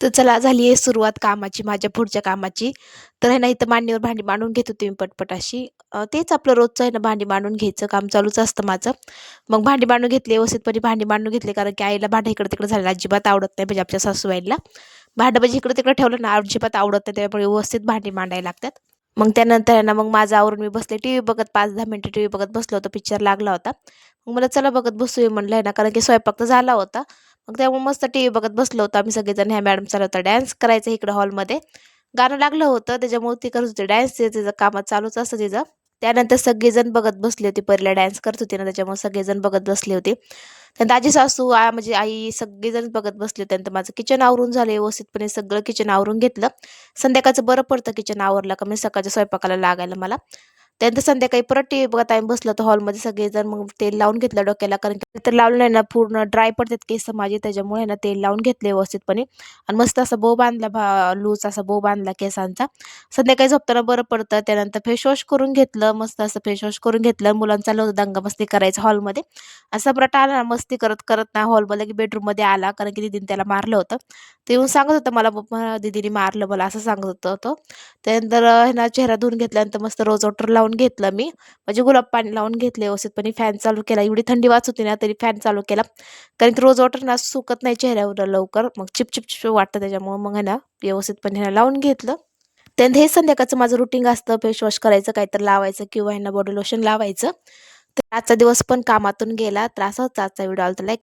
तर चला झाली आहे सुरुवात कामाची, माझ्या पुढच्या कामाची. तर आहे ना, इथं मांडणीवर भांडी मांडून घेत होते मी पटपट अशी. तेच आपलं रोजचं आहे ना, भांडी मांडून घ्यायचं काम चालूच असतं माझं. मग भांडी मांडून घेतली, व्यवस्थितपणे भांडी मांडून घेतले, कारण की आईला भांडं इकडं-तिकडं झालेलं अजिबात आवडत नाही, म्हणजे आमच्या सासूबाईंना. भांडं म्हणजे इकडं-तिकडं ठेवलं ना, अजिबात आवडत नाही, त्यामुळे व्यवस्थित भांडी मांडायला लागतात. मग त्यानंतर आहे ना, मग माझं आवरून मी बसले टीव्ही बघत, 5-10 मिनिटं टीव्ही बघत बसलो होतो, पिक्चर लागला होता. मग मला चला बघत बसूया म्हणलं आहे ना, कारण की स्वयंपाक तर झाला होता. मग त्यामुळे मस्त टीव्ही बघत बसलो होतो आम्ही सगळेजण. ह्या मॅडम चालू होता डान्स करायचं इकडं हॉलमध्ये. गाणं लागलं होतं, त्याच्यामुळे ती करत होती डान्स, तिचं कामात चालूच असतं तिचं. त्यानंतर सगळेजण बघत बसले होते, पहिला डान्स करत होती ना, त्याच्यामुळे सगळेजण बघत बसले होते. त्यानंतर आजी सासू म्हणजे आई सगळेजण बघत बसले होते. त्यानंतर माझं किचन आवरून झालं व्यवस्थितपणे, सगळं किचन आवरून घेतलं. संध्याकाळचं बरं पडतं किचन आवरलं का, म्हणजे सकाळच्या स्वयंपाकाला लागायला मला. त्यानंतर संध्याकाळी परत टीव्ही बघत आम्ही बसलो होतो हॉलमध्ये सगळेजण. मग तेल लावून घेतलं डोक्याला, कारण की तर लावलं नाही ना पूर्ण ड्राय पडतात केस माझे, त्याच्यामुळे ना तेल लावून घेतले व्यवस्थितपणे आणि मस्त असा बो बांधला, लूज असा बो बांधला केसांचा. संध्याकाळी झोपताना बरं पडतं. त्यानंतर फेसवॉश करून घेतलं, मस्त असं फेसवॉश करून घेतलं. मुलांचं चाललं होतं दंगामस्ती करायचं हॉलमध्ये. असा सम्राट आला ना मस्ती करत करत ना हॉलमध्ये, की बेडरूममध्ये आला, कारण की दीदीने त्याला मारलं होतं. ते येऊन सांगत होतं मला, "पप्पा दीदीने मारलं मला," असं सांगत होतं तो. त्यानंतर आहे ना चेहरा धुवून घेतल्यानंतर मस्त रोज वॉटर लावून घेतलं मी. म्हणजे गुलाब पाणी लावून घेतले व्यवस्थितपणे. फॅन चालू केला. एवढी थंडी वाजत होती ना, तरी फॅन चालू केला. कारण की रोज वॉटर ना सुकत नाही चेहऱ्यावर लवकर. मग चिपचिप वाटतं, त्याच्यामुळं मग आहे ना व्यवस्थितपणे ह्याला लावून घेतलं. त्यानंतर हे संध्याकाळचं माझं रुटीन असतं. फेस वॉश करायचं, काहीतरी लावायचं किंवा ह्यांना बॉडी लोशन लावायचं. तर आजचा दिवस पण कामातून गेला. तर असाच आजचा व्हिडिओ आला. तर